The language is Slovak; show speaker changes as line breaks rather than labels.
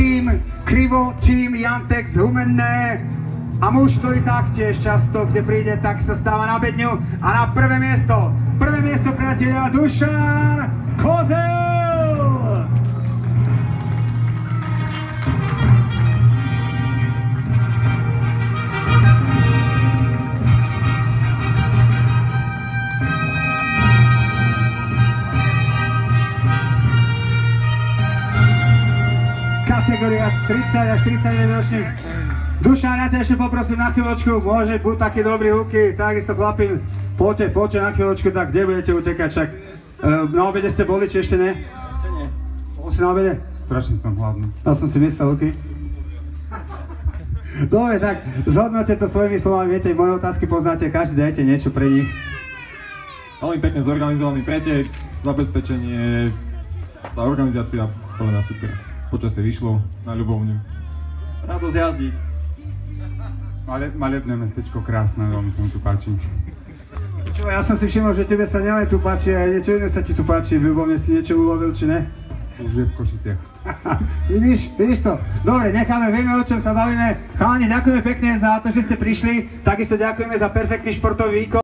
tým Krivo, tým Jantex, Humenné a muž, ktorý taktiež často, kde príde, tak sa stáva na bedňu a na prvé miesto priateľa Dušan Kozel! Kategória 30 až 31 ročných. Dušan, ja ťa ešte poprosím na chvíľočku, môže buď taký dobrý Huky, takisto chlapi, poďte na chvíľočku, tak kde budete utekať, však na obede ste boli, či ešte ne?
Ešte nie.
Bol si na obede?
Strašne som hladný.
Ja som si myslel, Huky. Dobre, tak zhodnote to svojimi slovami, viete, moje otázky poznáte, každý dajte niečo pre nich.
Veľmi pekne zorganizovaný pretek, zabezpečenie, tá organizácia, podľa mňa super. Počasie vyšlo na ľubovňu. Radosť jazdiť.
Malebné mestečko, krásne, veľmi sa mi tu páči.
Čo, ja som si všimol, že tebe sa nielen tu páči, aj niečo iné sa ti tu páči, v Ľubovne si niečo ulovil, či ne?
Už je v Košiciach.
Vidíš to? Dobre, necháme, vieme, o čom sa bavíme. Chalani, ďakujeme pekne za to, že ste prišli, takisto ďakujeme za perfektný športový výkon.